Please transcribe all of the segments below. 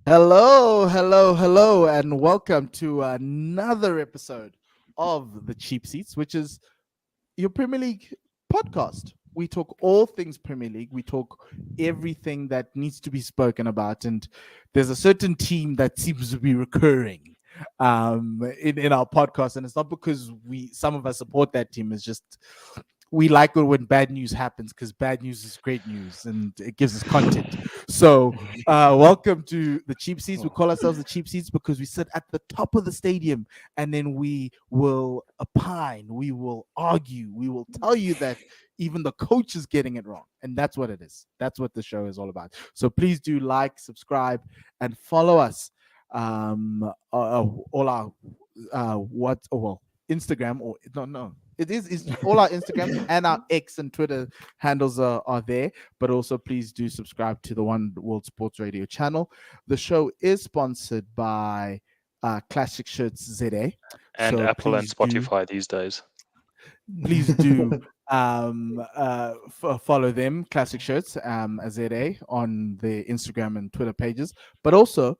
Hello, hello, hello, and welcome to another episode of the Cheap Seats, which is your Premier League podcast. We talk all things Premier League. We talk everything that needs to be spoken about, and there's a certain team that seems to be recurring in our podcast, and it's not because some of us support that team. It's just we like it when bad news happens because bad news is great news and it gives us content. So, welcome to the Cheap Seats. We call ourselves the Cheap Seats because we sit at the top of the stadium and then we will opine, we will argue, we will tell you that even the coach is getting it wrong. And that's what it is. That's what the show is all about. So, please do like, subscribe, and follow us. All our Instagram or no, it's all our Instagrams and our X and Twitter handles are there. But also, please do subscribe to the One World Sports Radio channel. The show is sponsored by Classic Shirts ZA and so Apple and Spotify these days. Please do follow them, Classic Shirts ZA, on the Instagram and Twitter pages. But also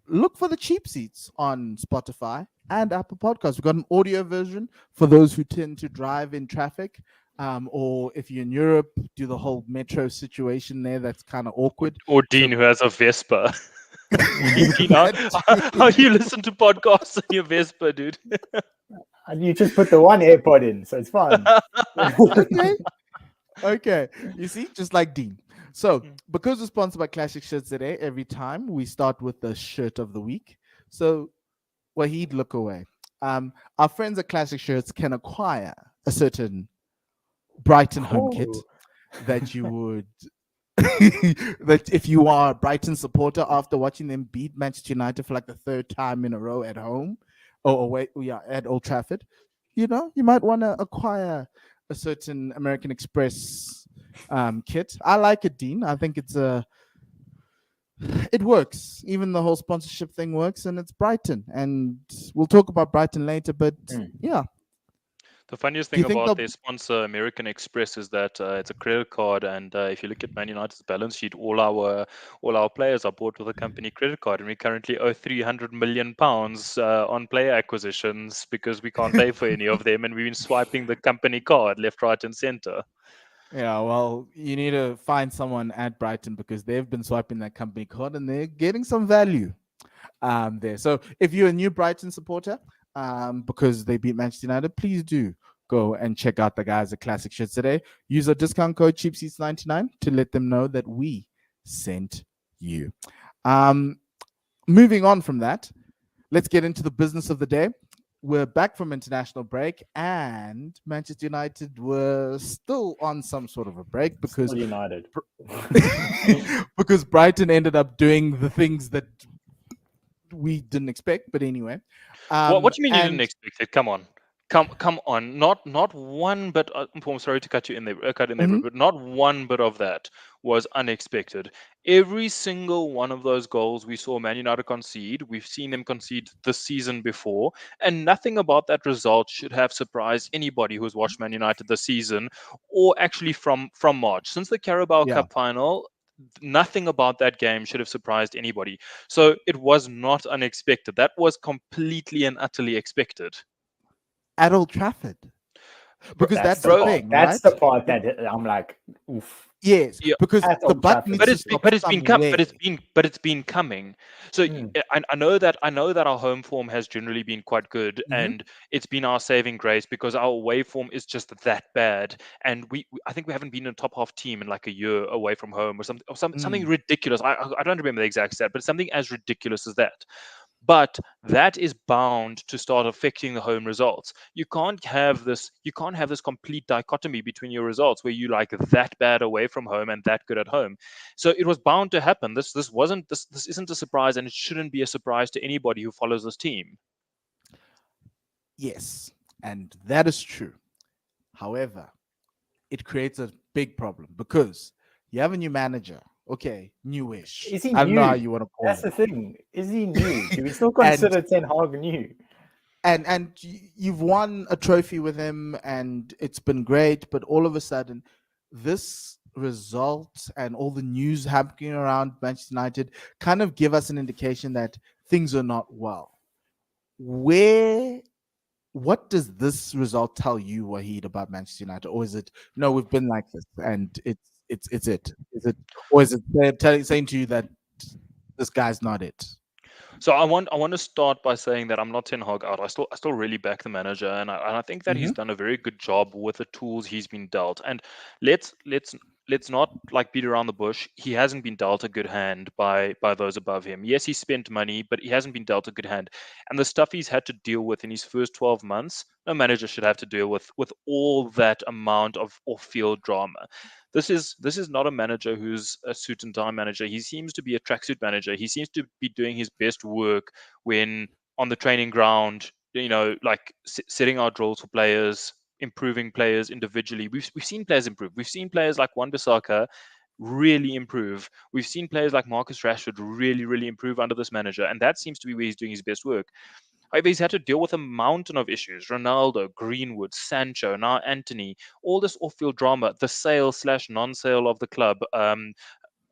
look for the Cheap Seats on Spotify and Apple Podcasts. We've got an audio version for those who tend to drive in traffic, or if you're in Europe, do the whole metro situation there. That's kind of awkward. Or Dean, who has a Vespa. Dean, how you listen to podcasts on your Vespa, dude? And you just put the one AirPod in, so it's fine. Okay. You see, just like Dean. So, because we're sponsored by Classic Shirts today, every time we start with the shirt of the week. So, Wahid, look away. Our friends at Classic Shirts can acquire a certain Brighton home kit that you would, that if you are a Brighton supporter after watching them beat Manchester United for like the third time in a row at home, or away, at Old Trafford, you might want to acquire a certain American Express kit. I like it, Dean. I think it works. Even the whole sponsorship thing works, and it's Brighton. And we'll talk about Brighton later, but yeah. The funniest thing about their sponsor, American Express, is that it's a credit card, and if you look at Man United's balance sheet, all our players are bought with a company credit card, and we currently owe £300 million on player acquisitions because we can't pay for any of them, and we've been swiping the company card left, right, and centre. Yeah, well, you need to find someone at Brighton because they've been swiping that company card and they're getting some value there. So if you're a new Brighton supporter, because they beat Manchester United, please do go and check out the guys at Classic Shirts today. Use our discount code CheapSeats99 to let them know that we sent you. Moving on from that, let's get into the business of the day. We're back from international break, and Manchester United were still on some sort of a break because United because Brighton ended up doing the things that we didn't expect. But anyway, what do you mean you didn't expect it? Come on. Come on, not one bit. I'm sorry to cut you in there, but not one bit of that was unexpected. Every single one of those goals we saw Man United concede, we've seen them concede this season before, and nothing about that result should have surprised anybody who's watched Man United this season, or actually from March since the Carabao Cup final. Nothing about that game should have surprised anybody. So it was not unexpected. That was completely and utterly expected. At Old Trafford, because that's the thing. That's the part that I'm like, oof. Yes, because the button. But it's been coming. So I know that our home form has generally been quite good, and it's been our saving grace because our away form is just that bad. And I think we haven't been a top half team in like a year away from home or something ridiculous. I don't remember the exact stat, but something as ridiculous as that. But that is bound to start affecting the home results. You can't have this complete dichotomy between your results where you like that bad away from home and that good at home. So it was bound to happen. This isn't a surprise, and it shouldn't be a surprise to anybody who follows this team. Yes, and that is true. However, it creates a big problem because you have a new manager. Okay, newish. Is he I don't new? know how you want to call That's it. the thing. Is he new? Do we still consider Ten Hag new? And you've won a trophy with him, and it's been great. But all of a sudden, this result and all the news happening around Manchester United kind of give us an indication that things are not well. What does this result tell you, Wahid, about Manchester United? Or is it no, we've been like this and it's it? Is it, or is it saying to you that this guy's not it? So I want to start by saying that I'm not Ten Hag out. I still really back the manager, and I think that he's Mm-hmm. done a very good job with the tools he's been dealt. And let's not like beat around the bush. He hasn't been dealt a good hand by those above him. Yes, he spent money, but he hasn't been dealt a good hand. And the stuff he's had to deal with in his first 12 months, no manager should have to deal with all that amount of off-field drama. This is not a manager who's a suit and tie manager. He seems to be a tracksuit manager. He seems to be doing his best work when on the training ground, like setting our drills for players, improving players individually. We've seen players improve. We've seen players like Wan-Bissaka really improve. We've seen players like Marcus Rashford really, really improve under this manager, and that seems to be where he's doing his best work. However, he's had to deal with a mountain of issues: Ronaldo, Greenwood, Sancho, now Anthony, all this off-field drama, the sale slash non-sale of the club,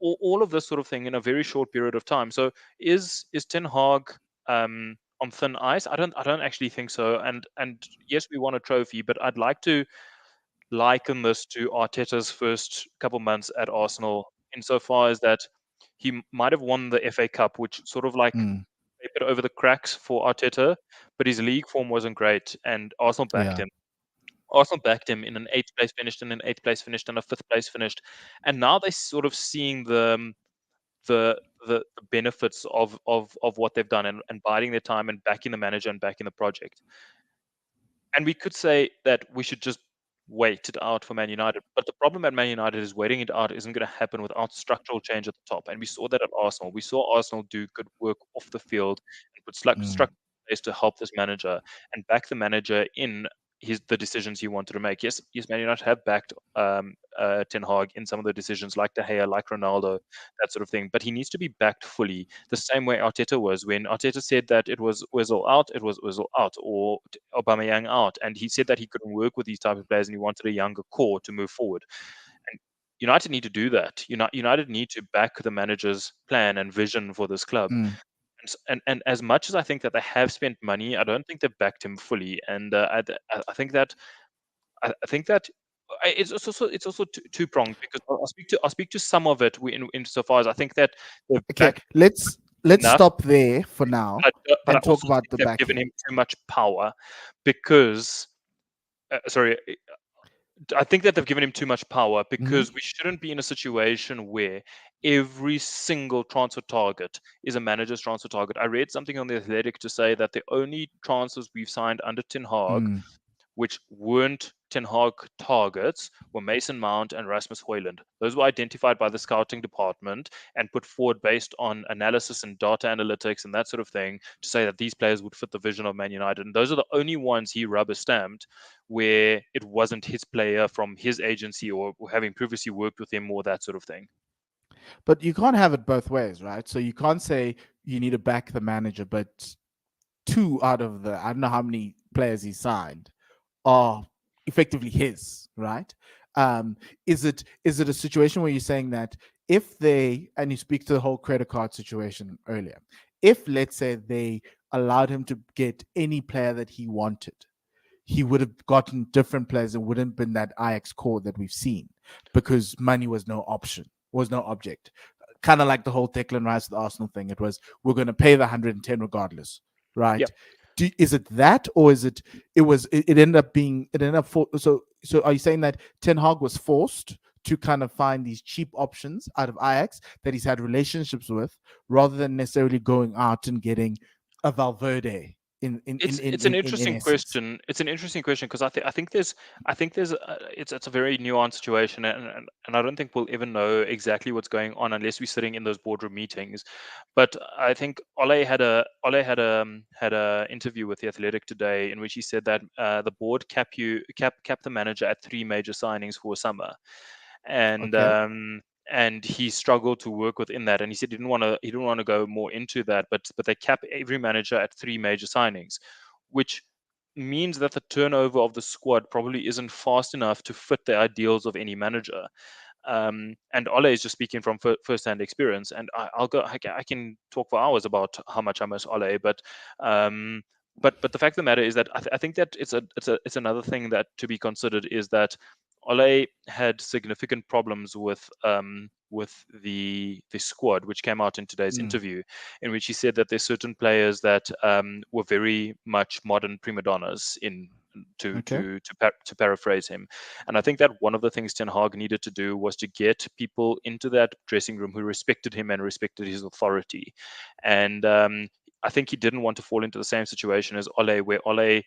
all of this sort of thing in a very short period of time. So is Ten Hag on thin ice? I don't actually think so. And yes, we won a trophy, but I'd like to liken this to Arteta's first couple months at Arsenal, insofar as that he might have won the FA Cup, which sort of like Mm, papered over the cracks for Arteta, but his league form wasn't great, and Arsenal backed yeah. him. Arsenal backed him in an eighth place finished, and an eighth place finished, and a fifth place finished, and now they're sort of seeing the the benefits of what they've done, and biding their time and backing the manager and backing the project. And we could say that we should just wait it out for Man United. But the problem at Man United is waiting it out isn't going to happen without structural change at the top. And we saw that at Arsenal. We saw Arsenal do good work off the field and put Mm. structure in place to help this manager and back the manager in the decisions he wanted to make. Yes, Man United have backed Ten Hag in some of the decisions, like De Gea, like Ronaldo, that sort of thing. But he needs to be backed fully, the same way Arteta was. When Arteta said that it was Özil out, it was Özil out, or Aubameyang out, and he said that he couldn't work with these type of players and he wanted a younger core to move forward. And United need to do that. United need to back the manager's plan and vision for this club. Mm. And as much as I think that they have spent money, I don't think they've backed him fully. And I think that it's also two pronged, because I'll speak to some of it insofar as I think that they've Okay, backed let's enough, stop there for now but I and talk also about think the they've given backing. him too much power, because sorry, I think that they've given him too much power, Hmm. because we shouldn't be in a situation where every single transfer target is a manager's transfer target. I read something on the Athletic to say that the only transfers we've signed under Ten Hag, Mm. which weren't Ten Hag targets, were Mason Mount and Rasmus Højlund. Those were identified by the scouting department and put forward based on analysis and data analytics and that sort of thing, to say that these players would fit the vision of Man United. And those are the only ones he rubber stamped where it wasn't his player from his agency, or having previously worked with him, or that sort of thing. But you can't have it both ways, right? So you can't say you need to back the manager, but two out of the, I don't know how many players he signed, are effectively his, right? Is it a situation where you're saying that if they, and you speak to the whole credit card situation earlier, if let's say they allowed him to get any player that he wanted, he would have gotten different players and wouldn't been that Ajax core that we've seen, because money was no option, was no object. Kind of like the whole Declan Rice with the Arsenal thing. It was, we're going to pay the 110 regardless, Yeah. right? Is it that, or is it? It ended up being. It ended up so. Are you saying that Ten Hag was forced to kind of find these cheap options out of Ajax that he's had relationships with, rather than necessarily going out and getting a Valverde It's an in interesting essence? question. It's an interesting question, because I think there's it's a very nuanced situation, and I don't think we'll ever know exactly what's going on unless we're sitting in those boardroom meetings. But I think Ole had a interview with the Athletic today, in which he said that the board cap the manager at three major signings for summer, and Okay. um, and he struggled to work within that. And he said he didn't want to go more into that, but they cap every manager at three major signings, which means that the turnover of the squad probably isn't fast enough to fit the ideals of any manager. And Ole is just speaking from first-hand experience. And I can talk for hours about how much I miss Ole, but the fact of the matter is that I think that it's another thing that to be considered is that Ole had significant problems with the squad, which came out in today's interview, in which he said that there's certain players that were very much modern prima donnas to paraphrase him. And I think that one of the things Ten Hag needed to do was to get people into that dressing room who respected him and respected his authority. And I think he didn't want to fall into the same situation as Ole, where Ole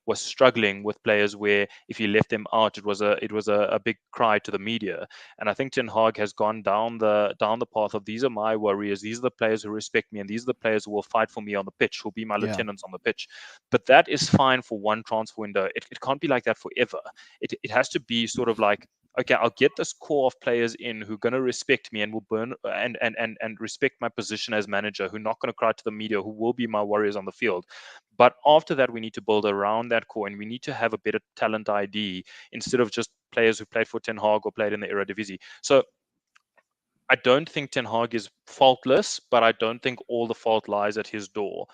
was struggling with players where if he left them out, it was a big cry to the media. And I think Ten Hag has gone down the path of these are my warriors, these are the players who respect me, and these are the players who will fight for me on the pitch, who will be my lieutenants on the pitch. But that is fine for one transfer window. It can't be like that forever. It has to be sort of like, okay, I'll get this core of players in who are going to respect me and will burn and respect my position as manager, who are not going to cry to the media, who will be my warriors on the field. But after that, we need to build around that core, and we need to have a better talent ID instead of just players who played for Ten Hag or played in the Eredivisie. So I don't think Ten Hag is faultless, but I don't think all the fault lies at his door.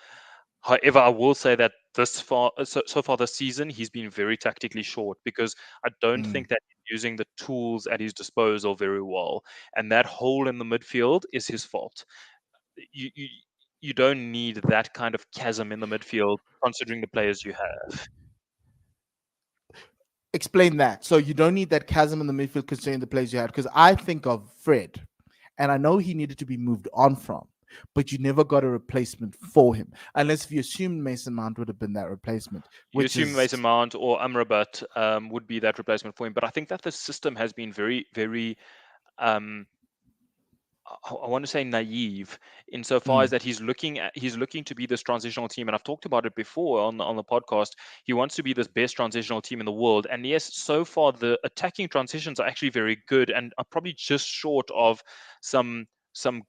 However, I will say that so far this season, he's been very tactically short, because I don't think that he's using the tools at his disposal very well. And that hole in the midfield is his fault. You don't need that kind of chasm in the midfield, considering the players you have. Explain that. So you don't need that chasm in the midfield considering the players you have. Because I think of Fred, and I know he needed to be moved on from, but you never got a replacement for him, unless if you assumed Mason Mount would have been that replacement. You assume Mason Mount or Amrabat would be that replacement for him. But I think that the system has been very, very, I want to say naive, insofar as that he's looking to be this transitional team. And I've talked about it before on the podcast. He wants to be this best transitional team in the world. And yes, so far the attacking transitions are actually very good and are probably just short of some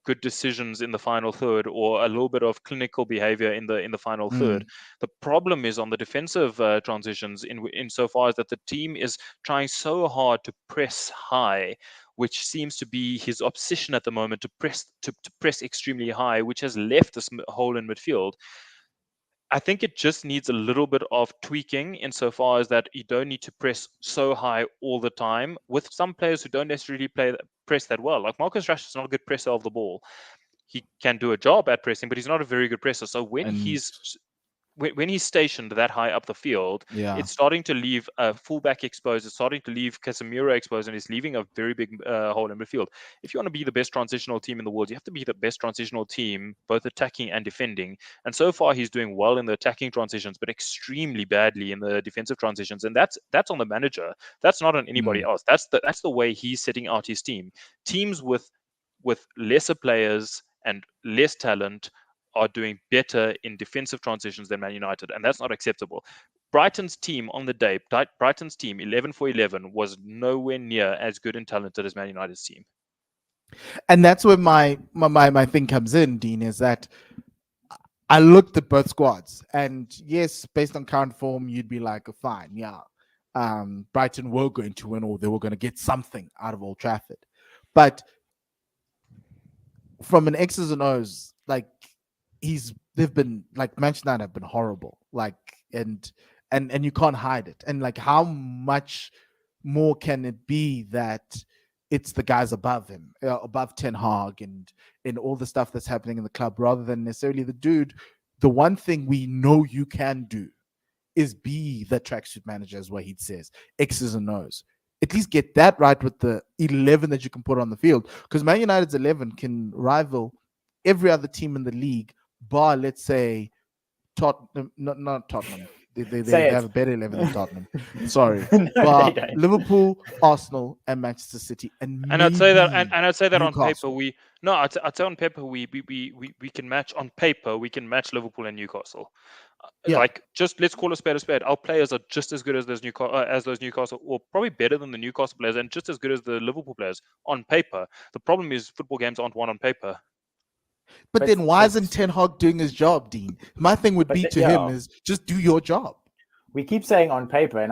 good decisions in the final third, or a little bit of clinical behavior in the final third. The problem is on the defensive transitions, insofar as that the team is trying so hard to press high, which seems to be his obsession at the moment, to press extremely high, which has left this hole in midfield. I think it just needs a little bit of tweaking, insofar as that you don't need to press so high all the time, with some players who don't necessarily press that well. Like Marcus Rashford is not a good presser of the ball. He can do a job at pressing, but he's not a very good presser. So when he's stationed that high up the field, it's starting to leave a fullback exposed. It's starting to leave Casemiro exposed, and it's leaving a very big hole in midfield. If you want to be the best transitional team in the world, you have to be the best transitional team, both attacking and defending. And so far, he's doing well in the attacking transitions, but extremely badly in the defensive transitions. And that's on the manager. That's not on anybody else. That's the way he's setting out his team. Teams with lesser players and less talent are doing better in defensive transitions than Man United, and that's not acceptable. Brighton's team on the day, Brighton's team 11 for 11 was nowhere near as good and talented as Man United's team. And that's where my thing comes in, Dean, is that I looked at both squads, and yes, based on current form, you'd be like, fine, yeah, Brighton were going to win, or they were going to get something out of Old Trafford. But from an X's and O's, like, they've been, like, Manchester United have been horrible, like, and you can't hide it. And like, how much more can it be that it's the guys above him, above Ten Hag, and all the stuff that's happening in the club, rather than necessarily the dude? The one thing we know you can do is be the tracksuit manager, as Wahid says, X's and O's. At least get that right with the 11 that you can put on the field, because Man United's 11 can rival every other team in the league, bar, let's say, Tottenham, not Tottenham. They have a better 11 than Tottenham. Sorry, No, but Liverpool, Arsenal, and Manchester City, and I'd say that, and I'd say that Newcastle. I'd say on paper we can match. On paper, we can match Liverpool and Newcastle. Like, just let's call a spade a spade. Our players are just as good as those Newcastle, or probably better than the Newcastle players, and just as good as the Liverpool players on paper. The problem is football games aren't won on paper. But then why isn't Ten Hag doing his job, Dean? My thing would be to him is just do your job. We keep saying on paper, and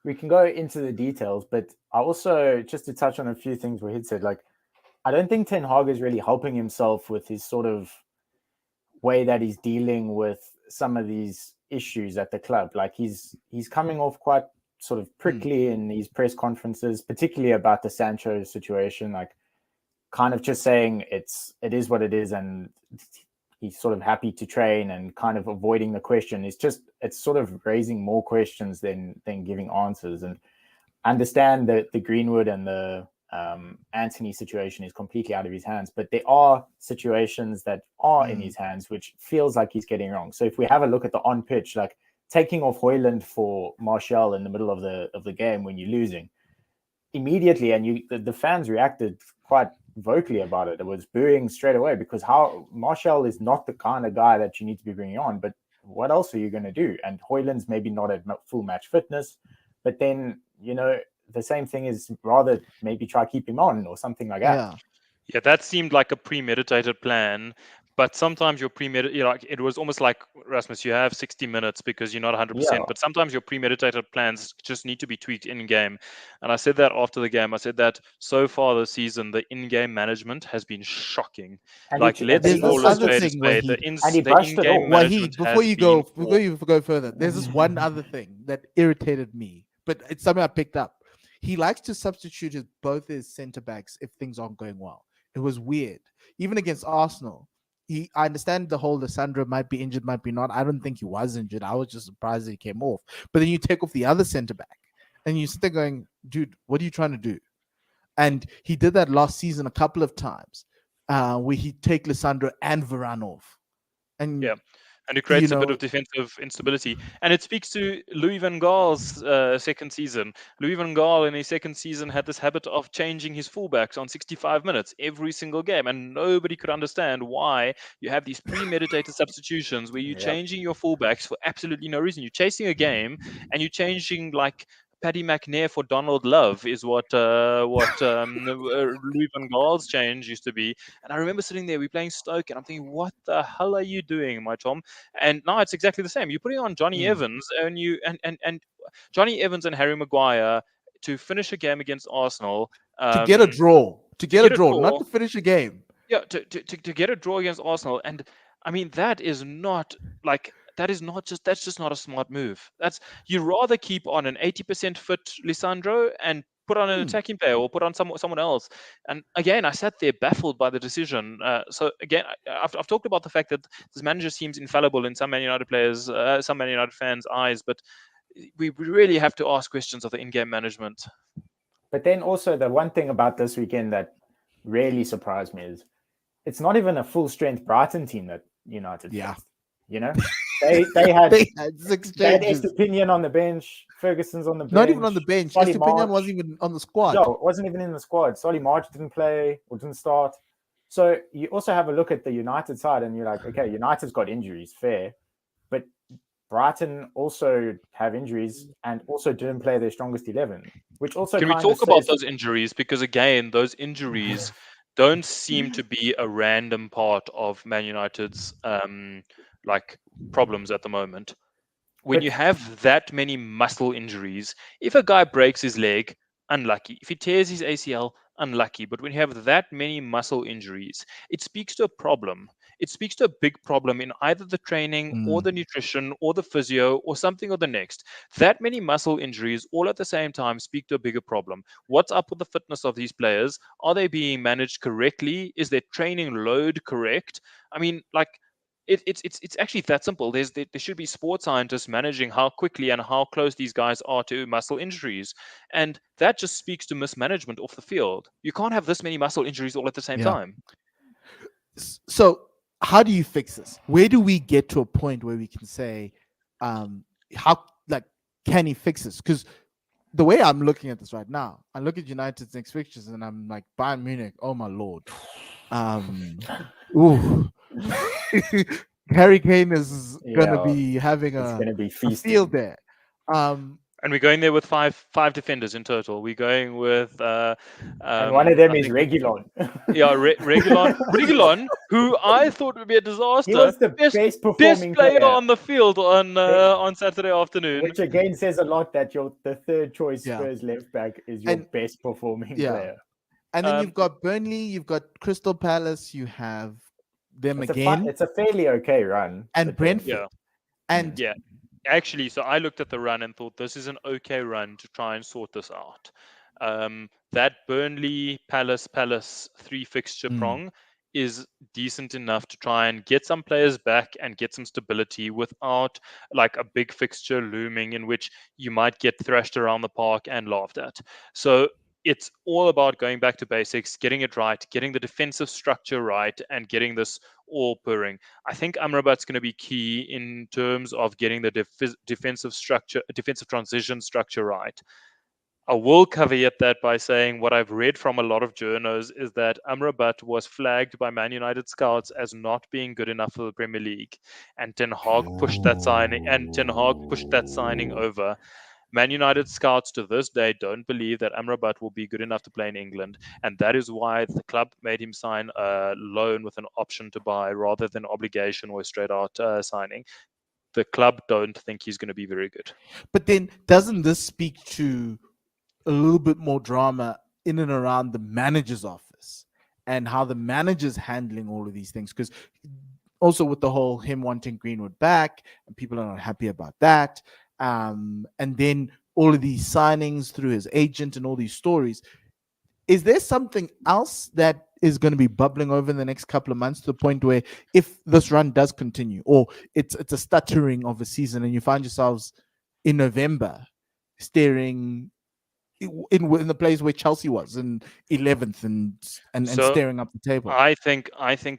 we can go into the details, but I also, just to touch on a few things Wahid said, like, I don't think Ten Hag is really helping himself with his sort of way that he's dealing with some of these issues at the club. Like he's coming off quite sort of prickly in these press conferences, particularly about the Sancho situation, like kind of just saying it is what it is, and he's sort of happy to train and kind of avoiding the question. It's sort of raising more questions than giving answers. And understand that the Greenwood and the Anthony situation is completely out of his hands, but there are situations that are in his hands, which feels like he's getting wrong. So if we have a look at the on pitch, like taking off Højlund for Martial in the middle of the game when you're losing, immediately, and the fans reacted quite vocally about it. It was booing straight away, because how Martial is not the kind of guy that you need to be bringing on, but what else are you going to do? And Højlund's maybe not at full match fitness, but then, the same thing is rather maybe try keep him on or something like that. Yeah, that seemed like a premeditated plan. But sometimes your like it was almost like, Rasmus, you have 60 minutes because you're not 100%. But sometimes your premeditated plans just need to be tweaked in game. And I said that after the game. I said that so far this season, the in-game management has been shocking. And like, let's call a spade a spade. The in-game management before you go further, there's this one other thing that irritated me, but it's something I picked up. He likes to substitute both his centre backs if things aren't going well. It was weird. Even against Arsenal. I understand the whole Lissandro might be injured, might be not. I don't think he was injured. I was just surprised that he came off. But then you take off the other centre back and you sit there going, dude, what are you trying to do? And he did that last season a couple of times where he'd take Lissandro and Varane off. And it creates a bit of defensive instability. And it speaks to Louis van Gaal's second season. Louis van Gaal in his second season had this habit of changing his fullbacks on 65 minutes every single game. And nobody could understand why you have these premeditated substitutions where you're changing your fullbacks for absolutely no reason. You're chasing a game and you're changing like Paddy McNair for Donald Love is what Louis van Gaal's change used to be. And I remember sitting there, we're playing Stoke, and I'm thinking, what the hell are you doing, my Tom? And now it's exactly the same. You're putting on Johnny Evans and Johnny Evans and Harry Maguire to finish a game against Arsenal. To get a draw. Not to finish a game. Yeah, to get a draw against Arsenal. And I mean, that's just not a smart move. You'd rather keep on an 80% fit Lissandro and put on an attacking player or put on someone else. And again, I sat there baffled by the decision. So again, I've talked about the fact that this manager seems infallible in some Man United players, some Man United fans' eyes, but we really have to ask questions of the in-game management. But then also the one thing about this weekend that really surprised me is it's not even a full-strength Brighton team that United faced. They had Estepinian on the bench, Ferguson's on the bench. Not even on the bench. Estepinian wasn't even on the squad. No, wasn't even in the squad. Solly March didn't play or didn't start. So you also have a look at the United side and you're like, okay, United's got injuries, fair. But Brighton also have injuries and also didn't play their strongest 11, which also Can we talk about those injuries? Because again, those injuries don't seem to be a random part of Man United's problems at the moment. When you have that many muscle injuries, if a guy breaks his leg, unlucky. If he tears his ACL, unlucky. But when you have that many muscle injuries, it speaks to a problem. It speaks to a big problem in either the training or the nutrition or the physio or something or the next. That many muscle injuries all at the same time speak to a bigger problem. What's up with the fitness of these players? Are they being managed correctly? Is their training load correct? I mean, it's actually that simple. There should be sports scientists managing how quickly and how close these guys are to muscle injuries. And that just speaks to mismanagement off the field. You can't have this many muscle injuries all at the same time. So how do you fix this? Where do we get to a point where we can say, can he fix this? Because the way I'm looking at this right now, I look at United's next fixtures and I'm like, Bayern Munich, oh my Lord. Harry Kane is going to be having a field there. And we're going there with five defenders in total. We're going with and one of them I is think Reguilon. Reguilon, who I thought would be a He disaster. was the best Best performing player player, on the field on Saturday afternoon. which again says a lot that the third choice Yeah. Spurs left back is your best performing player. And then you've got Burnley, you've got Crystal Palace, you have them again, It's a fairly okay run. and Brentford. Yeah. And Yeah. Actually, so I looked at the run and thought this is an okay run to try and sort this out. That Burnley Palace 3 fixture prong is decent enough to try and get some players back and get some stability without like a big fixture looming in which you might get thrashed around the park and laughed at. So it's all about going back to basics, getting it right, getting the defensive structure right, and getting this all purring. I think Amrabat's going to be key in terms of getting the defensive transition structure right. I will caveat that by saying what I've read from a lot of journos is that Amrabat was flagged by Man United scouts as not being good enough for the Premier League, and Ten Hag pushed that signing over. Man United scouts to this day don't believe that Amrabat will be good enough to play in England, and that is why the club made him sign a loan with an option to buy rather than obligation or straight out signing. The club don't think he's going to be very good. But then doesn't this speak to a little bit more drama in and around the manager's office and how the manager's handling all of these things? Because also with the whole him wanting Greenwood back, and people are not happy about that. And then all of these signings through his agent and all these stories. Is there something else that is going to be bubbling over in the next couple of months to the point where if this run does continue, or it's a stuttering of a season and you find yourselves in November staring in the place where Chelsea was in 11th and So, staring up the table? I think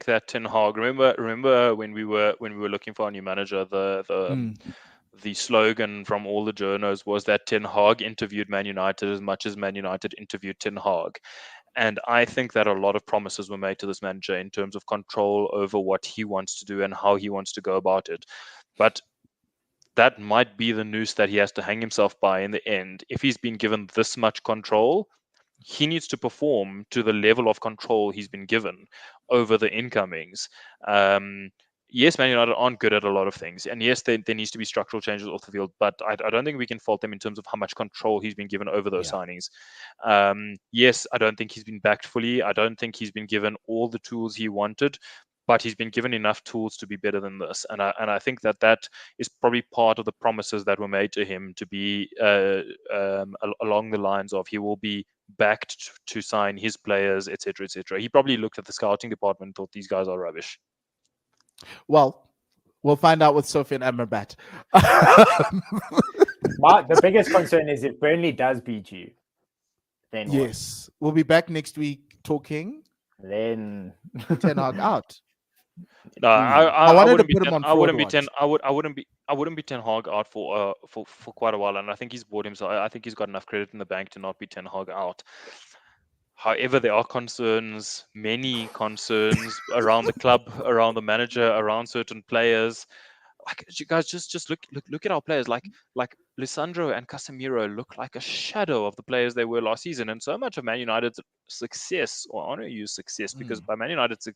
that Ten Hag. Remember when we were looking for a new manager, the slogan from all the journos was that Ten Hag interviewed Man United as much as Man United interviewed Ten Hag. And I think that a lot of promises were made to this manager in terms of control over what he wants to do and how he wants to go about it. But that might be the noose that he has to hang himself by in the end. If he's been given this much control, he needs to perform to the level of control he's been given over the incomings. Yes, Man United aren't good at a lot of things. And yes, there needs to be structural changes off the field. But I don't think we can fault them in terms of how much control he's been given over those signings. Yes, I don't think he's been backed fully. I don't think he's been given all the tools he wanted. But he's been given enough tools to be better than this. And I think that is probably part of the promises that were made to him to be along the lines of he will be backed to sign his players, etc., etc. He probably looked at the scouting department and thought these guys are rubbish. Well, we'll find out with Sofian Amrabat. The biggest concern is if Burnley does beat you, then yes, we'll be back next week talking. Then Ten Hag out. No, I wanted to put him on. I wouldn't be Ten Hag out for quite a while, and I think he's bought himself. I think he's got enough credit in the bank to not be Ten Hag out. However, there are many concerns around the club, around the manager, around certain players. Like, you guys just look at our players. Like Lisandro and Casemiro look like a shadow of the players they were last season. And so much of Man United's success, or I want to use success because by Man United's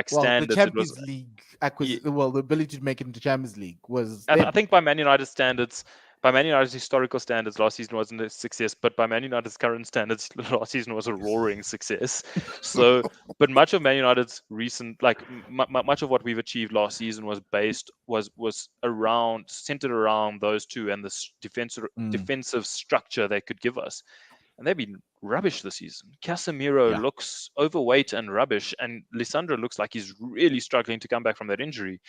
standards, the Champions League the ability to make it into Champions League was. I think by Man United standards. By Man United's historical standards, last season wasn't a success, but by Man United's current standards, last season was a roaring success. So, but much of Man United's recent, much of what we've achieved last season was centered around those two and the defensive structure they could give us. And they've been rubbish this season. Casemiro looks overweight and rubbish, and Lisandro looks like he's really struggling to come back from that injury.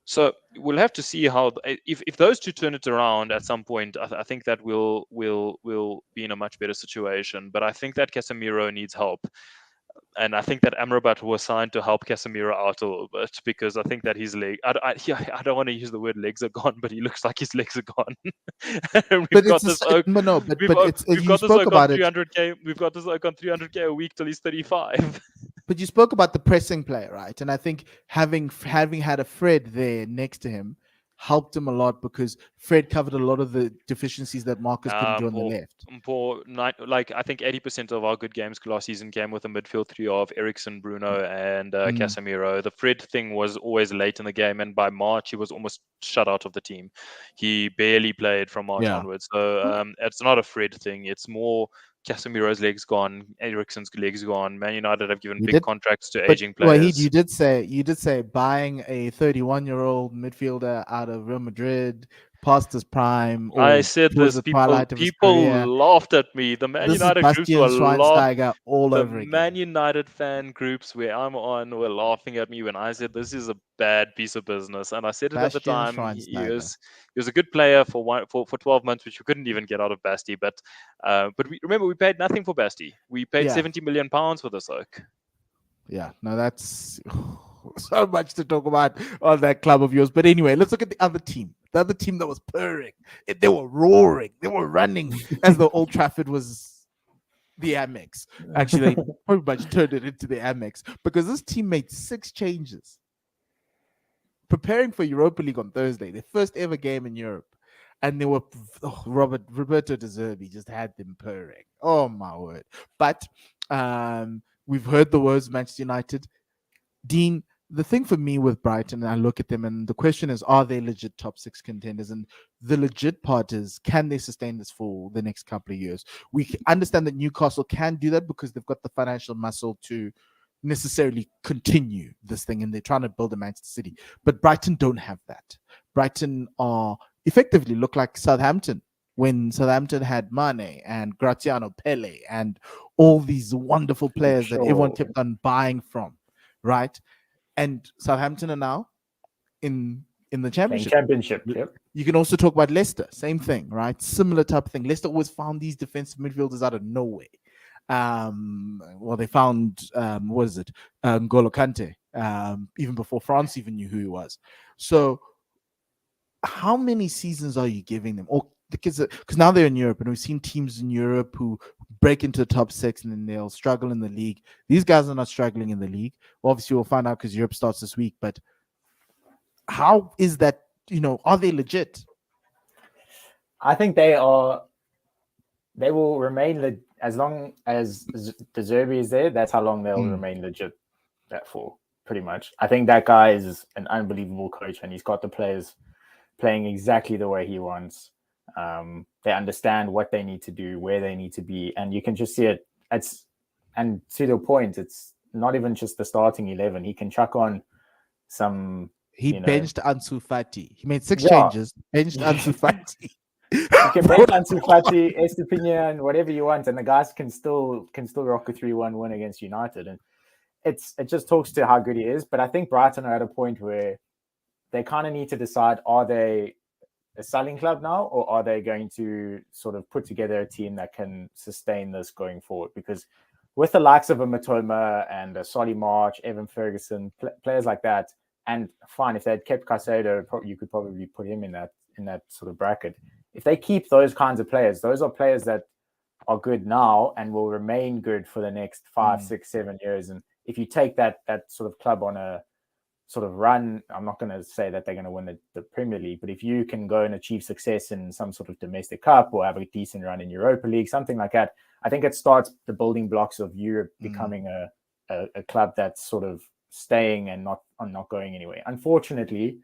So we'll have to see how if those two turn it around at some point. I think that we'll be in a much better situation. But I think that Casemiro needs help, and I think that Amrabat was signed to help Casemiro out a little bit because I think that his leg. I don't want to use the word legs are gone, but he looks like his legs are gone. We've got this oak on 300k. We've got this oak on 300k a week till he's 35. But you spoke about the pressing player, right? And I think having had a Fred there next to him helped him a lot because Fred covered a lot of the deficiencies that Marcus couldn't do on the left. Like I think 80% of our good games last season came with a midfield three of Eriksen, Bruno, and Casemiro. The Fred thing was always late in the game, and by March he was almost shut out of the team. He barely played from March onwards. So it's not a Fred thing. It's more Casemiro's legs gone, Eriksen's legs gone. Man United have given big contracts to aging players. Wahid, you did say buying a 31-year-old midfielder out of Real Madrid past his prime. I said this. People laughed at me. The Man United groups were Schweinsteiger all over again. The Man United fan groups where I'm on were laughing at me when I said this is a bad piece of business, and I said it at the time. He was a good player for 12 months, which we couldn't even get out of Basti. But remember, we paid nothing for Basti. We paid £70 million for this oak. Yeah, no, that's so much to talk about on that club of yours. But anyway, let's look at the other team. The other team that was purring. They were roaring. They were running as though Old Trafford was the Amex. Actually, they pretty much turned it into the Amex because this team made 6 changes. Preparing for Europa League on Thursday, their first ever game in Europe. And they were, Roberto De Zerbi just had them purring. Oh, my word. But we've heard the words Manchester United. Dean, the thing for me with Brighton, I look at them and the question is, are they legit top 6 contenders? And the legit part is, can they sustain this for the next couple of years? We understand that Newcastle can do that because they've got the financial muscle to necessarily continue this thing and they're trying to build a Manchester City. But Brighton don't have that. Brighton are effectively look like Southampton when Southampton had Mane and Graziano Pele and all these wonderful players that everyone kept on buying from, right? And Southampton are now in the championship. Yep. You can also talk about Leicester, same thing, right? Similar type of thing. Leicester always found these defensive midfielders out of nowhere. They found N'Golo Kante, even before France even knew who he was. So how many seasons are you giving them? Or because now they're in Europe and we've seen teams in Europe who break into the top 6 and then they'll struggle in the league. These guys are not struggling in the league. Obviously, we'll find out because Europe starts this week. But how is that? Are they legit? I think they are. They will remain as long as De Zerbi is there. That's how long they'll remain legit. That for pretty much. I think that guy is an unbelievable coach, and he's got the players playing exactly the way he wants. They understand what they need to do, where they need to be, and you can just see it. And to the point, it's not even just the starting 11. He can chuck on some. He benched Ansu Fati. He made 6 changes. Benched Ansu Fati. You can bench Ansu Fati, Estepinian, whatever you want, and the guys can still rock a 3-1 win against United. And it just talks to how good he is. But I think Brighton are at a point where they kind of need to decide: are they a selling club now, or are they going to sort of put together a team that can sustain this going forward? Because with the likes of a Matoma and a Solly March, Evan Ferguson, players like that, and fine, if they'd kept Caicedo, you could probably put him in that sort of bracket. If they keep those kinds of players, those are players that are good now and will remain good for the next 5, 6, 7 years. And if you take that sort of club on a sort of run, I'm not going to say that they're going to win the Premier League, but if you can go and achieve success in some sort of domestic cup or have a decent run in Europa League, something like that, I think it starts the building blocks of Europe becoming a club that's sort of staying and not going anywhere. Unfortunately,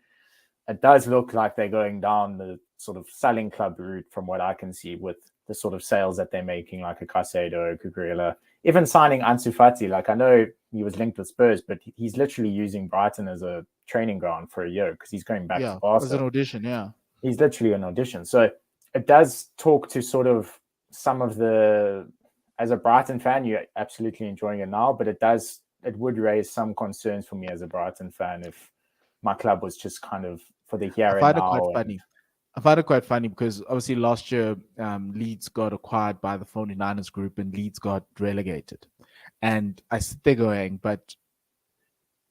it does look like they're going down the sort of selling club route from what I can see with the sort of sales that they're making, like a Caicedo, Cucurella, even signing Ansu Fati. Like, I know he was linked with Spurs, but he's literally using Brighton as a training ground for a year because he's going back to Barca. As an audition, yeah. He's literally an audition. So it does talk to sort of some of the, as a Brighton fan, you're absolutely enjoying it now, but it would raise some concerns for me as a Brighton fan if my club was just kind of for the here and now. I find it quite funny because obviously last year Leeds got acquired by the 49ers group and Leeds got relegated. And I sit there going, but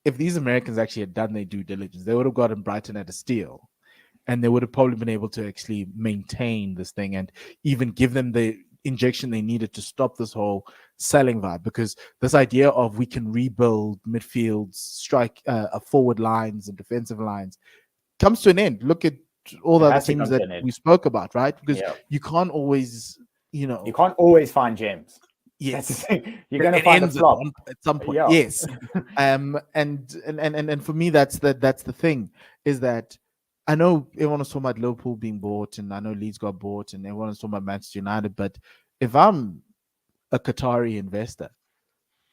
if these Americans actually had done their due diligence, they would have gotten Brighton at a steal. And they would have probably been able to actually maintain this thing and even give them the injection they needed to stop this whole selling vibe. Because this idea of we can rebuild midfields, strike forward lines and defensive lines, comes to an end. Look at all the It other has to things come to that an end. we spoke about, right? Because Yeah. you can't always, you know, You can't always find gems. That's the yes, thing. You're going to it find a ends flop. at some point. Yeah. Yes, and for me, that's the thing, is that I know everyone was talking about Liverpool being bought, and I know Leeds got bought, and everyone was talking about Manchester United. But if I'm a Qatari investor,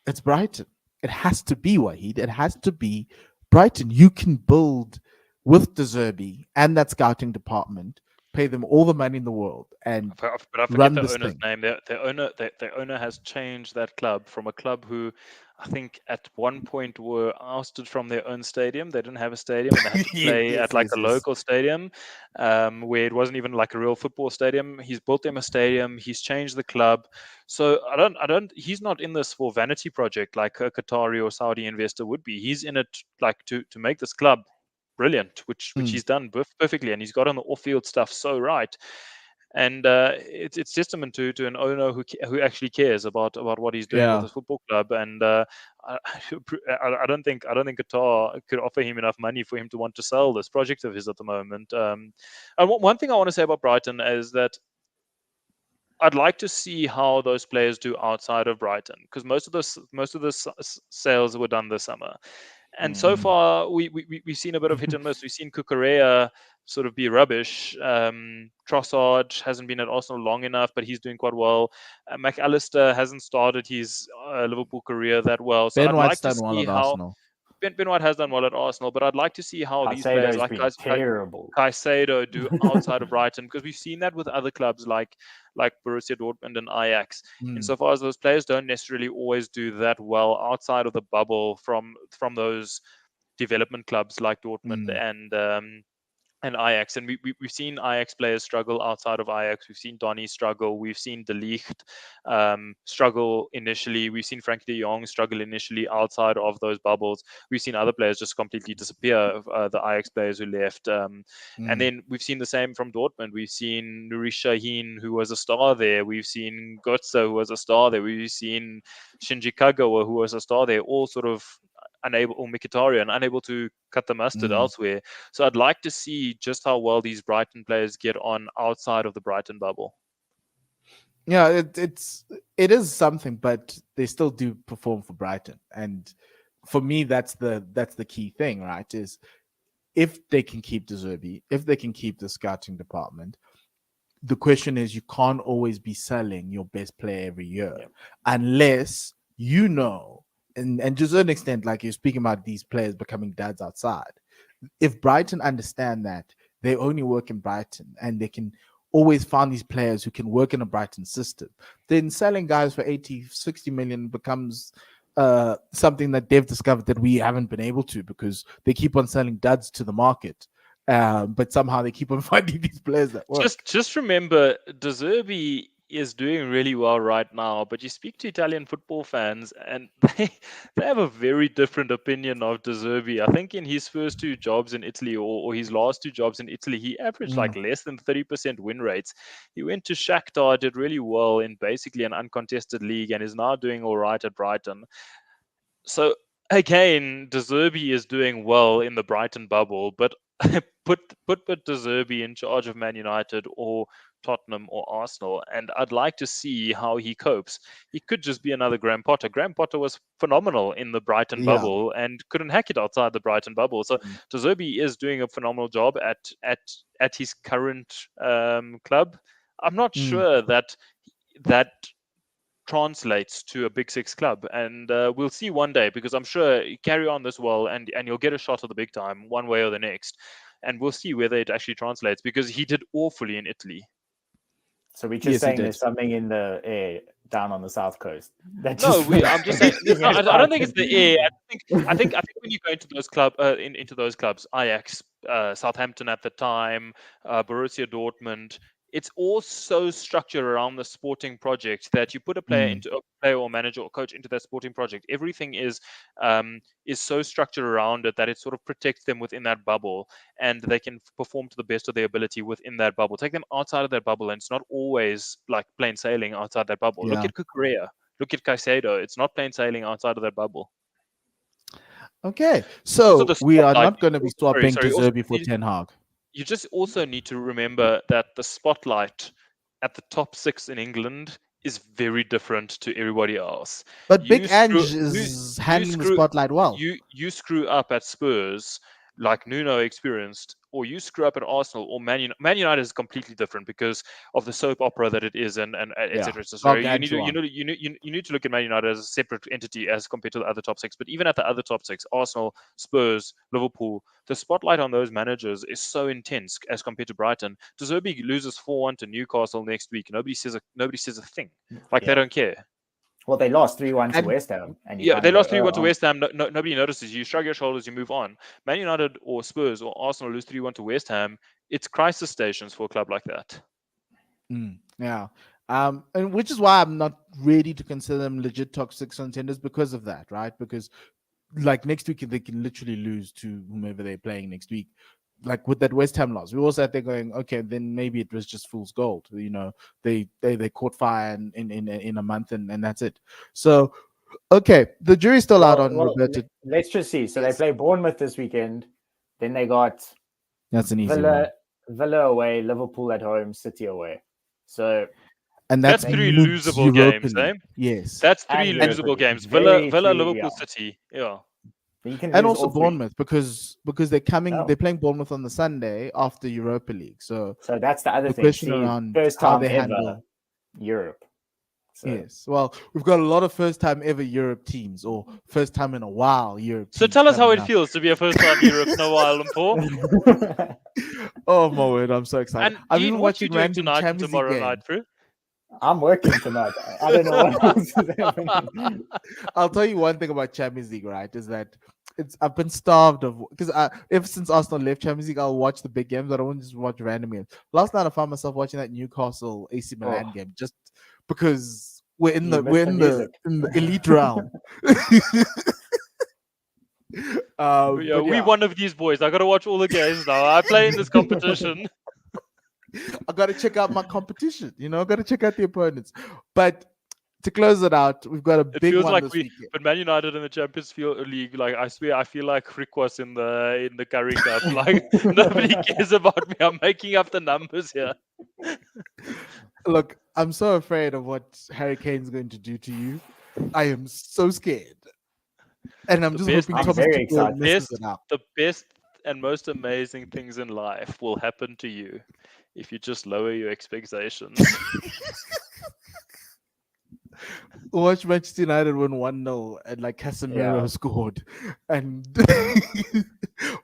it's Brighton. It has to be Wahid. It has to be Brighton. You can build with De Zerbi and that scouting department, pay them all the money in the world, and But I forget run the this owner's thing. name. Their owner has changed that club from a club who I think at one point were ousted from their own stadium. They didn't have a stadium and they had to play Yes, at like yes, a yes. local stadium, where it wasn't even like a real football stadium. He's built them a stadium. He's changed the club. So he's not in this for vanity project like a Qatari or Saudi investor would be. He's in it like to make this club brilliant, which Mm, he's done perfectly, and he's got on the off-field stuff so right. And it's testament to an owner who actually cares about what he's doing with yeah. his football club. And I, I don't think Qatar could offer him enough money for him to want to sell this project of his at the moment. And one thing I want to say about Brighton is that I'd like to see how those players do outside of Brighton, because most of the sales were done this summer. And so Mm. far, we've seen a bit of hit and miss. We've seen Kukurea sort of be rubbish. Trossard hasn't been at Arsenal long enough, but he's doing quite well. McAllister hasn't started his Liverpool career that well. So Ben I'd White's like to done well see at how Arsenal. Ben White has done well at Arsenal, but I'd like to see how these players Caicedo's like been terrible. Caicedo do outside of Brighton, because we've seen that with other clubs like Borussia Dortmund and Ajax. Mm, Insofar as those players don't necessarily always do that well outside of the bubble from those development clubs like Dortmund mm, and Ajax. And we've seen Ajax players struggle outside of Ajax. We've seen Donny struggle. We've seen De Ligt struggle initially. We've seen Frankie de Jong struggle initially outside of those bubbles. We've seen other players just completely disappear, the Ajax players who left. And mm, then we've seen the same from Dortmund. We've seen Nuri Sahin, who was a star there. We've seen Götze, who was a star there. We've seen Shinji Kagawa, who was a star there, all sort of unable, or Mkhitaryan, unable to cut the mustard mm. elsewhere. So I'd like to see just how well these Brighton players get on outside of the Brighton bubble. Yeah, it is something, but they still do perform for Brighton, and for me, that's the key thing, right? Is if they can keep De Zerbi, if they can keep the scouting department, the question is you can't always be selling your best player every year, unless you know, and to a certain extent, like you're speaking about these players becoming dads outside. If Brighton understand that they only work in Brighton and they can always find these players who can work in a Brighton system, then selling guys for 80, 60 million becomes something that they've discovered that we haven't been able to, because they keep on selling duds to the market. But somehow they keep on finding these players that work. Just remember, De Zerbi is doing really well right now, but you speak to Italian football fans and they have a very different opinion of De Zerbi. I think in his first two jobs in Italy, or his last two jobs in Italy, he averaged like less than 30% win rates. He went to Shakhtar, did really well in basically an uncontested league, and is now doing all right at Brighton. So again, De Zerbi is doing well in the Brighton bubble, but put De Zerbi in charge of Man United or Tottenham or Arsenal, and I'd like to see how he copes. He could just be another Graham Potter. Graham Potter was phenomenal in the Brighton Yeah. bubble and couldn't hack it outside the Brighton bubble. So De Zerbi is doing a phenomenal job at his current club. I'm not sure that translates to a Big Six club, and we'll see one day, because I'm sure you carry on this well and you'll get a shot at the big time one way or the next, and we'll see whether it actually translates, because he did awfully in Italy. So we're just saying there's something in the air down on the south coast. I'm just saying. I don't think it's the air. I think when you go into those into those clubs, Ajax, Southampton at the time, Borussia Dortmund, it's all so structured around the sporting project that you put a player into a player or manager or coach into that sporting project. Everything is so structured around it that it sort of protects them within that bubble, and they can perform to the best of their ability within that bubble. Take them outside of that bubble, and it's not always like plain sailing outside that bubble. Look at Kukurea. Look at Caicedo. It's not plain sailing outside of that bubble. Okay, Also, so the we are spotlight. not going to be swapping De Also, Zerbi for Ten Hag. you just also need to remember that the spotlight at the top 6 in England is very different to everybody else. But You Big screw, Ange is you handling the screw, spotlight well. you screw up at Spurs, like Nuno experienced, or you screw up at Arsenal or Man United. Man United is completely different because of the soap opera that it is, and Yeah, etc. So you need to gargantuan. you need to look at Man United as a separate entity as compared to the other top 6. But even at the other top 6, Arsenal, Spurs, Liverpool, the spotlight on those managers is so intense as compared to Brighton. De Zerbi loses 4-1 to Newcastle next week. Nobody says a thing. Like they don't care. Well, they lost 3-1 to And- West Ham, and you Yeah, kind they of lost go, 3-1 to oh, West Ham. Nobody notices. You shrug your shoulders, you move on. Man United or Spurs or Arsenal lose 3-1 to West Ham. It's crisis stations for a club like that. Yeah. And which is why I'm not ready to consider them legit top 6 contenders because of that, right? Because like next week they can literally lose to whomever they're playing next week. Like with that West Ham loss, we all sat there going, okay, then maybe it was just fool's gold. You know, they caught fire in a month and that's it. So, okay, the jury's still out on Roberto. Let's just see. So Yes. they play Bournemouth this weekend. Then they got That's an easy one. Villa away, Liverpool at home, City away. So And that's 3 mid losable European games, eh? League. Yes. That's 3 And losable games. very Villa, three, Liverpool, yeah. City. Yeah. You can And lose also all three. Bournemouth because they're Oh. they're playing Bournemouth on the Sunday after Europa League. So that's the other the thing. question See, around first how time they ever handle Europe. So, yes. Well, we've got a lot of first time ever Europe teams or first time in a while Europe So teams. tell us how coming it up. feels to be a first-time Europe in a while, Paul. Oh my word, I'm so excited. And I'm Dean, even what you watching doing random tonight and Champions League tomorrow games. night, bro? I'm working tonight. I don't know what else is happening. I'll tell you one thing about Champions League, right? Is that I've been starved of because ever since Arsenal left Champions League, I'll watch the big games. I don't want to just watch random games. Last night I found myself watching that Newcastle AC Milan game just because we're in You missed the elite round. Yeah, we one of these boys. I got to watch all the games now. I play in this competition. I got to check out my competition. You know, I got to check out the opponents. But to close it out, we've got a big one like this weekend. But Man United in the Champions League, like I swear, I feel like Rick was in the Curry Cup. Like nobody cares about me. I'm making up the numbers here. Look, I'm so afraid of what Harry Kane's going to do to you. I am so scared, and I'm just hoping I'm Thomas very Tuchel excited. messes it up. The best and most amazing things in life will happen to you if you just lower your expectations. Watch Manchester United win 1-0 and like Casemiro scored. And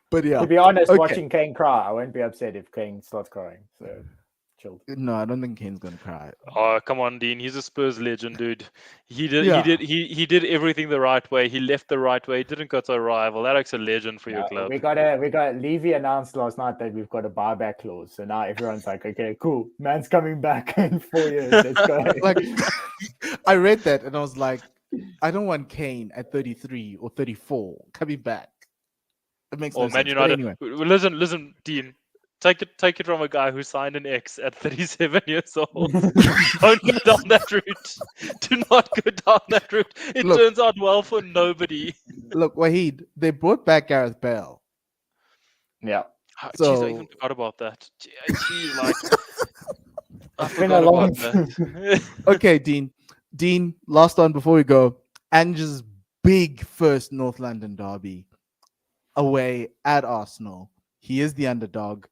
but yeah. To be honest, watching Kane cry, I won't be upset if Kane starts crying. So chilled. No, I don't think Kane's gonna cry. Oh, come on, Dean. He's a Spurs legend, dude. He did everything the right way. He left the right way. He didn't go to a rival. That's a legend for your club. We got Levy announced last night that we've got a buyback clause. So now everyone's like, okay, cool. Man's coming back in 4 years. Let's go. Like I read that and I was like, I don't want Kane at 33 or 34 coming back. It makes no sense. Man United. Anyway. Listen, Dean. Take it from a guy who signed an X at 37 years old. Don't go down that route. Do not go down that route. It turns out well for nobody. Look, Wahid, they brought back Gareth Bale. Yeah. So, jeez, I even forgot about that. Jeez, like it's been a long. Okay, Dean, last one before we go. Ange's big first North London derby away at Arsenal. He is the underdog.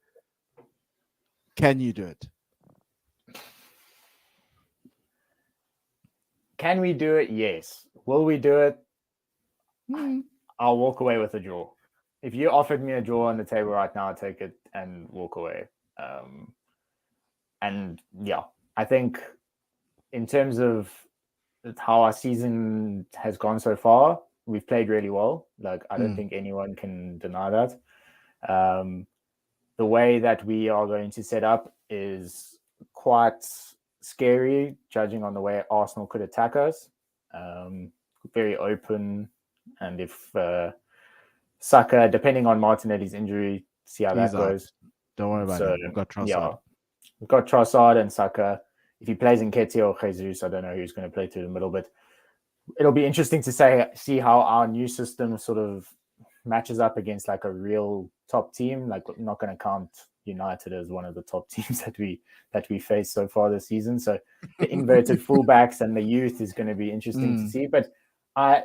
Can you do it? Can we do it? Yes. Will we do it? I'll walk away with a draw. If you offered me a draw on the table right now, I'd take it and walk away. And yeah, I think in terms of how our season has gone so far, we've played really well. Like, I don't think anyone can deny that. The way that we are going to set up is quite scary, judging on the way Arsenal could attack us. Very open. And if Saka, depending on Martinelli's injury, see how that goes. Don't worry about it. We've got Trossard. Yeah, we've got Trossard and Saka. If he plays in Nketiah or Jesus, I don't know who's going to play through the middle, but it'll be interesting to see how our new system sort of matches up against like a real top team, like I'm not going to count United as one of the top teams that we faced so far this season. So the inverted fullbacks and the youth is going to be interesting to see. But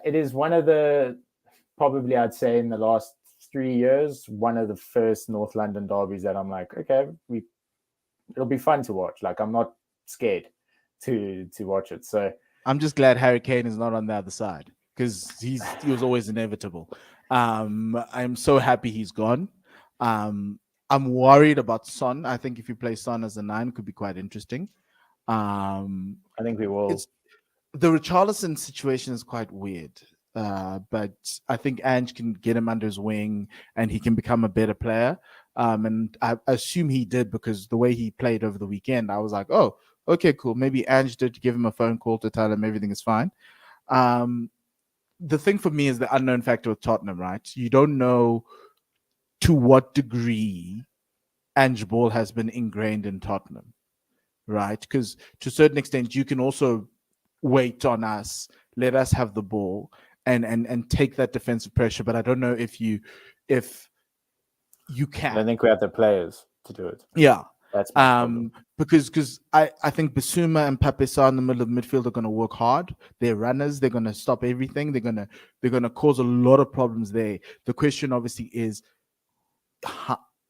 it is one of the, probably I'd say in the last 3 years, one of the first North London derbies that I'm like, okay, it'll be fun to watch. Like I'm not scared to watch it. So I'm just glad Harry Kane is not on the other side because he was always inevitable. I'm so happy he's gone. I'm worried about Son. I think if you play Son as a 9, it could be quite interesting. I think we will. The Richarlison situation is quite weird. But I think Ange can get him under his wing and he can become a better player. And I assume he did because the way he played over the weekend, I was like, oh, okay, cool. Maybe Ange did give him a phone call to tell him everything is fine. The thing for me is the unknown factor with Tottenham, right? You don't know to what degree Ange Ball has been ingrained in Tottenham, right? Because to a certain extent, you can also wait on us, let us have the ball, and take that defensive pressure. But I don't know if you can. I don't think we have the players to do it. Yeah. That's my problem. Because I think Bissouma and Pape Sarr in the middle of midfield are going to work hard. They're runners. They're going to stop everything. They're going to cause a lot of problems there. The question obviously is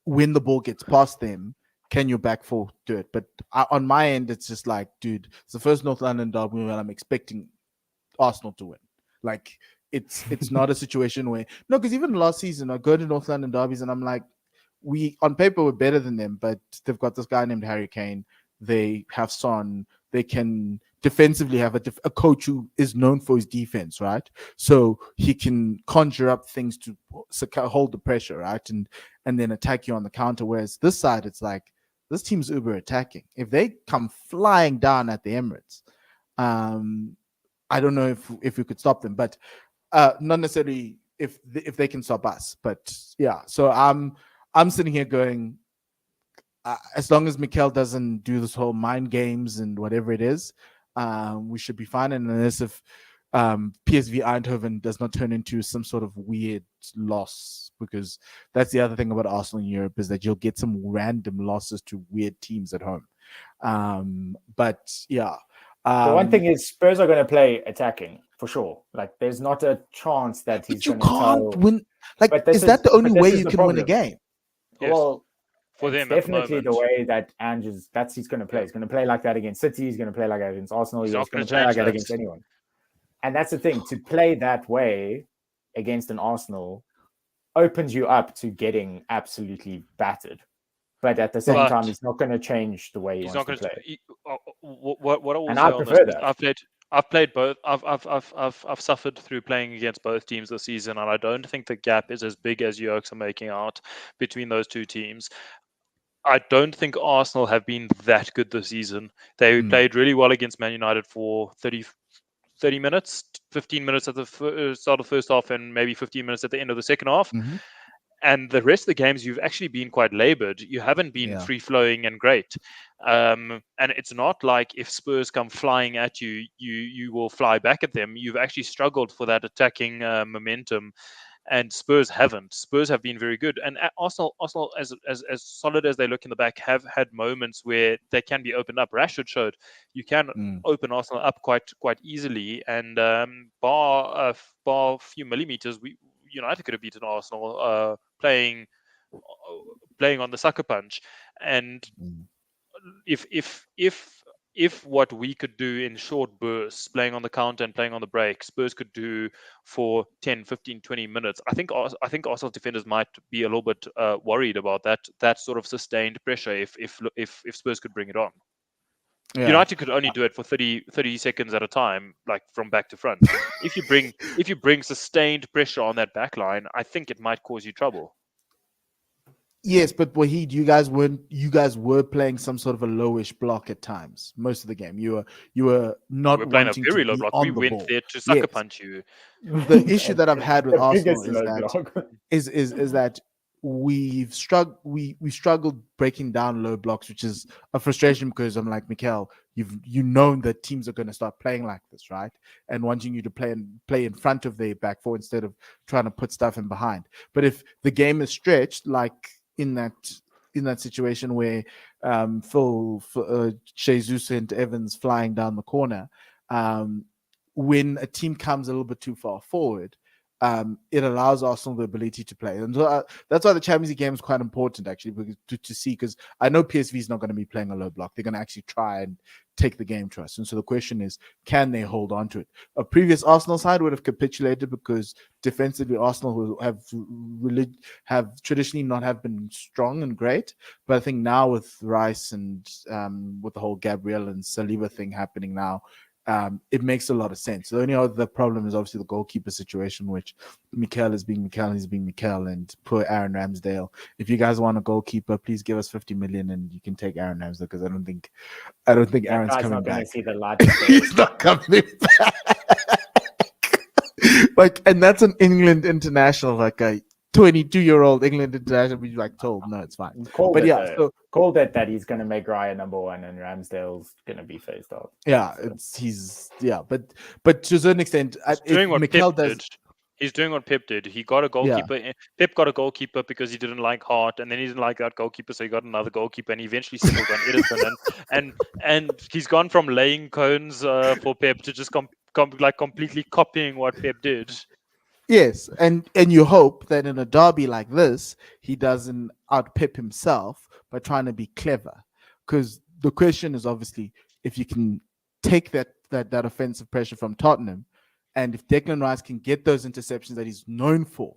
when the ball gets past them, can your back four do it? But on my end, it's just like, dude, it's the first North London derby where I'm expecting Arsenal to win. Like it's not a situation where because even last season I go to North London derbies and I'm like, we on paper we're better than them, but they've got this guy named Harry Kane. They have Son. They can defensively have a coach who is known for his defense, right? So he can conjure up things to hold the pressure, right, and then attack you on the counter. Whereas this side, it's like this team's uber attacking. If they come flying down at the Emirates, I don't know if we could stop them, but not necessarily if they can stop us. But yeah, so I'm sitting here going, as long as Mikel doesn't do this whole mind games and whatever it is, we should be fine. And unless if PSV Eindhoven does not turn into some sort of weird loss, because that's the other thing about Arsenal in Europe is that you'll get some random losses to weird teams at home. But yeah. The one thing is Spurs are going to play attacking for sure. Like there's not a chance that he's going to can't win. Like, is that the only way you can win a game? Yes. Well, for them, definitely the way that Ange is. He's going to play. He's going to play like that against City. He's going to play like that against Arsenal. He's going to play like that against anyone. And that's the thing. To play that way against an Arsenal opens you up to getting absolutely battered. But at the same time, he's not going to change the way he's not going to play. What I will and say I on prefer this, that. I've played both. I've suffered through playing against both teams this season, and I don't think the gap is as big as you are making out between those two teams. I don't think Arsenal have been that good this season. They played really well against Man United for 30 minutes, 15 minutes at the start of the first half, and maybe 15 minutes at the end of the second half. And the rest of the games, you've actually been quite laboured. You haven't been free-flowing and great. And it's not like if Spurs come flying at you, you will fly back at them. You've actually struggled for that attacking momentum. And Spurs haven't. Spurs have been very good. And Arsenal, as solid as they look in the back, have had moments where they can be opened up. Rashford showed you can open Arsenal up quite easily. And bar a few millimeters, United could have beaten Arsenal playing on the sucker punch. And if what we could do in short bursts, playing on the counter and playing on the break, Spurs could do for 10, 15, 20 minutes, I think Arsenal defenders might be a little bit worried about that sort of sustained pressure if Spurs could bring it on. Yeah. United could only do it for 30 seconds at a time, like from back to front. If you bring sustained pressure on that back line, I think it might cause you trouble. Yes, but Wahid, you guys were playing some sort of a lowish block at times. Most of the game, you were not. We were playing a very low block. We went there to sucker punch you. The issue that I've had with Arsenal is that we've struggled breaking down low blocks, which is a frustration because I'm like, Mikel, you know that teams are going to start playing like this, right? And wanting you to play in front of their back four instead of trying to put stuff in behind. But if the game is stretched, like in that situation where Jesus and Evans flying down the corner, when a team comes a little bit too far forward, it allows Arsenal the ability to play. And so, that's why the Champions League game is quite important, actually, because to see, because I know PSV is not going to be playing a low block. They're going to actually try and take the game to us. And so the question is, can they hold on to it? A previous Arsenal side would have capitulated because defensively Arsenal have traditionally not have been strong and great. But I think now with Rice and with the whole Gabriel and Saliba thing happening now, it makes a lot of sense. The only other problem is obviously the goalkeeper situation, which Mikel is being Mikel, he's being Mikel, and poor Aaron Ramsdale. If you guys want a goalkeeper, please give us 50 million and you can take Aaron Ramsdale, because I don't think Aaron's coming back. See the light He's not coming back. Like, and that's an England international, like a 22-year-old England international. We like told, no, it's fine. Called it that he's going to make Raya number one and Ramsdale's going to be phased out. Yeah, but to a certain extent, he's doing what Pep did. He's doing what Pep did. He got a goalkeeper. Yeah. Pep got a goalkeeper because he didn't like Hart, and then he didn't like that goalkeeper, so he got another goalkeeper, and he eventually settled on Edison. And he's gone from laying cones for Pep to just completely copying what Pep did. Yes, and you hope that in a derby like this, he doesn't out-Pep himself by trying to be clever. Because the question is obviously, if you can take that offensive pressure from Tottenham, and if Declan Rice can get those interceptions that he's known for,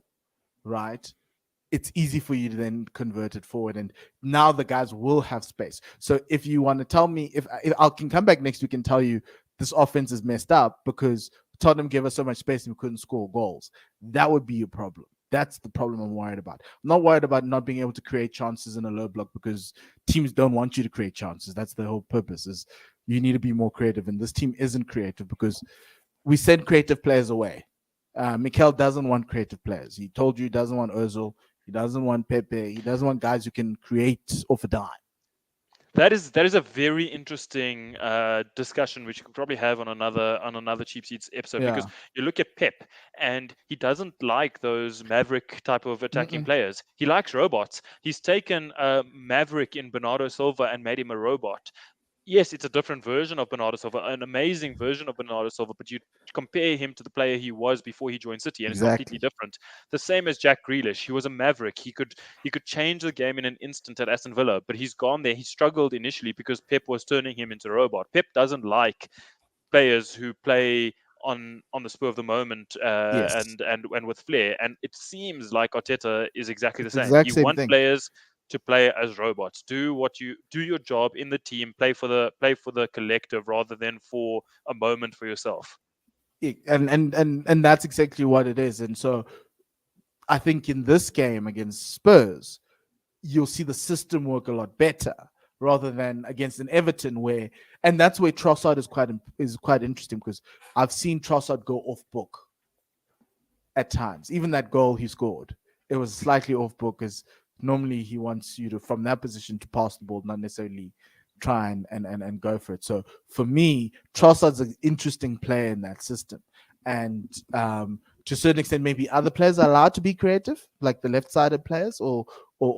right, it's easy for you to then convert it forward. And now the guys will have space. So if you want to tell me, if I can come back next week and tell you this offense is messed up because Tottenham gave us so much space and we couldn't score goals, that would be a problem. That's the problem I'm worried about. I'm not worried about not being able to create chances in a low block, because teams don't want you to create chances. That's the whole purpose, is you need to be more creative. And this team isn't creative because we send creative players away. Mikel doesn't want creative players. He told you he doesn't want Ozil. He doesn't want Pepe. He doesn't want guys who can create off a dime. That is a very interesting discussion, which you could probably have on another Cheap Seats episode, because you look at Pep and he doesn't like those Maverick type of attacking players. He likes robots. He's taken Maverick in Bernardo Silva and made him a robot. Yes, it's a different version of Bernardo Silva, an amazing version of Bernardo Silva, but you compare him to the player he was before he joined City, and it's completely different. The same as Jack Grealish. He was a maverick. He could change the game in an instant at Aston Villa, but he's gone there. He struggled initially because Pep was turning him into a robot. Pep doesn't like players who play on the spur of the moment and with flair. And it seems like Arteta is exactly the same. You want players to play as robots. Do your job in the team. Play for the collective rather than for a moment for yourself. And that's exactly what it is. And so I think in this game against Spurs, you'll see the system work a lot better rather than against an Everton and that's where Trossard is quite interesting, because I've seen Trossard go off book at times. Even that goal he scored, it was slightly off book, because normally he wants you to, from that position, to pass the ball, not necessarily try and go for it. So for me, Trossard's an interesting player in that system. And to a certain extent, maybe other players are allowed to be creative, like the left-sided players or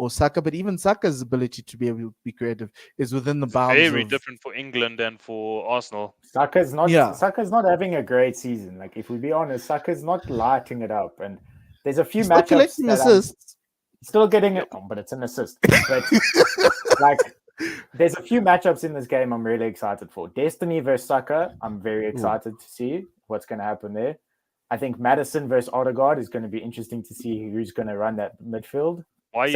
Saka. But even Saka's ability to be able to be creative is within the bounds. Very different for England and for Arsenal. Saka's not having a great season. Like, if we be honest, Saka's not lighting it up. And there's a few matchups collecting assists. Still getting it, but it's an assist. But like, there's a few matchups in this game I'm really excited for. Destiny versus Saka, I'm very excited to see what's going to happen there. I think Maddison versus Odegaard is going to be interesting to see who's going to run that midfield. Why are you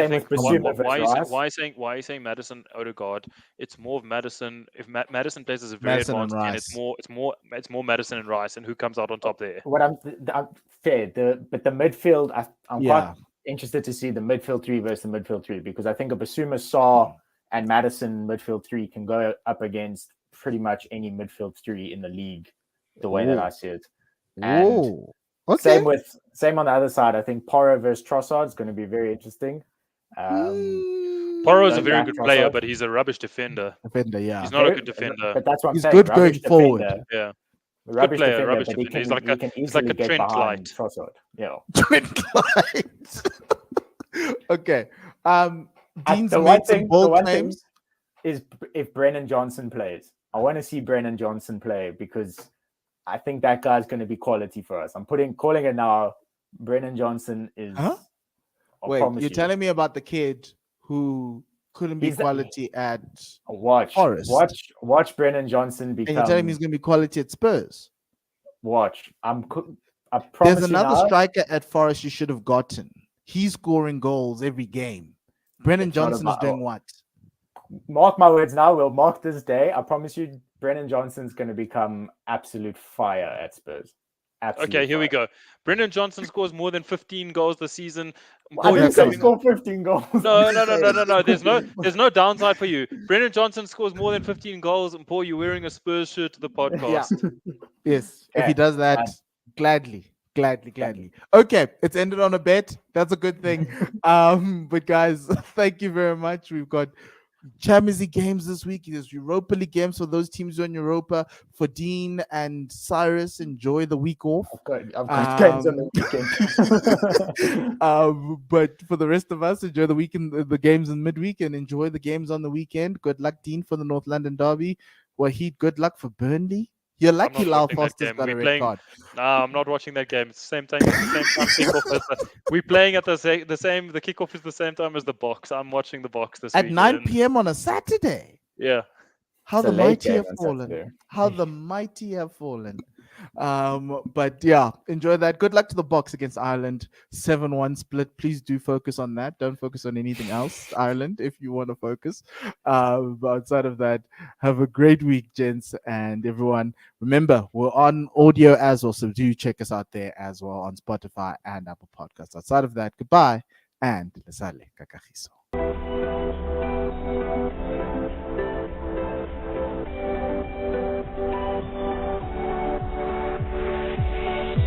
saying Maddison Odegaard? It's more of Madison. If Madison plays as a very advanced man, it's more Maddison and Rice, and who comes out on top there? I'm fair. But the midfield, I'm quite interested to see the midfield three versus the midfield three, because I think a Basuma, Sarr, and Maddison midfield three can go up against pretty much any midfield three in the league, the way that I see it. And same on the other side. I think Porro versus Trossard is going to be very interesting. Porro is a Going very back, good player, Trossard. but he's a rubbish defender. Defender, yeah. He's not a good defender. But that's what I'm He's saying. good Rubbish going forward. defender. Yeah. Rubbish player, defender, rubbish but he defender. can, He's like he can a easily get Trent behind light. Trossard. Yeah. Trent Clyde. Okay. Dean's The made one some thing, bold claims. is if Brennan Johnson plays. I want to see Brennan Johnson play because I think that guy's going to be quality for us. I'm calling it now. Brennan Johnson is. Huh? Wait, you're telling me about the kid who couldn't be quality at Forest? Watch Brennan Johnson become. And you're telling me he's going to be quality at Spurs? Watch. I promise. There's another striker at Forest you should have gotten. He's scoring goals every game. Brennan Johnson is doing what? Mark my words now. We'll mark this day. I promise you, Brennan Johnson's going to become absolute fire at Spurs. Okay, here we go. Brennan Johnson scores more than 15 goals this season. I didn't say score 15 goals. No. There's no downside for you. Brennan Johnson scores more than 15 goals, and Paul, you're wearing a Spurs shirt to the podcast. Yeah. Yes. If he does that, gladly. Okay, it's ended on a bet. That's a good thing. But guys, thank you very much. We've got Champions League games this week. There's Europa League games for those teams who are in Europa. For Dean and Cyrus, enjoy the week off. I've got games on the weekend. But for the rest of us, enjoy the weekend, the games in midweek, and enjoy the games on the weekend. Good luck, Dean, for the North London derby. Wahid, good luck for Burnley. You're lucky Lau Foster's got a red card. No, I'm not watching that game. It's the same time. Kickoff we're playing at the same. The kickoff is the same time as the box. I'm watching the box this at weekend. 9 p.m. on a Saturday. Yeah. How the mighty have fallen. How the mighty have fallen. But yeah, enjoy that. Good luck to the box against Ireland. 7-1 split. Please do focus on that. Don't focus on anything else, Ireland, if you want to focus. But outside of that, have a great week, gents, and everyone. Remember, we're on audio as well, so do check us out there as well on Spotify and Apple Podcasts. Outside of that, goodbye and lesale kakahiso.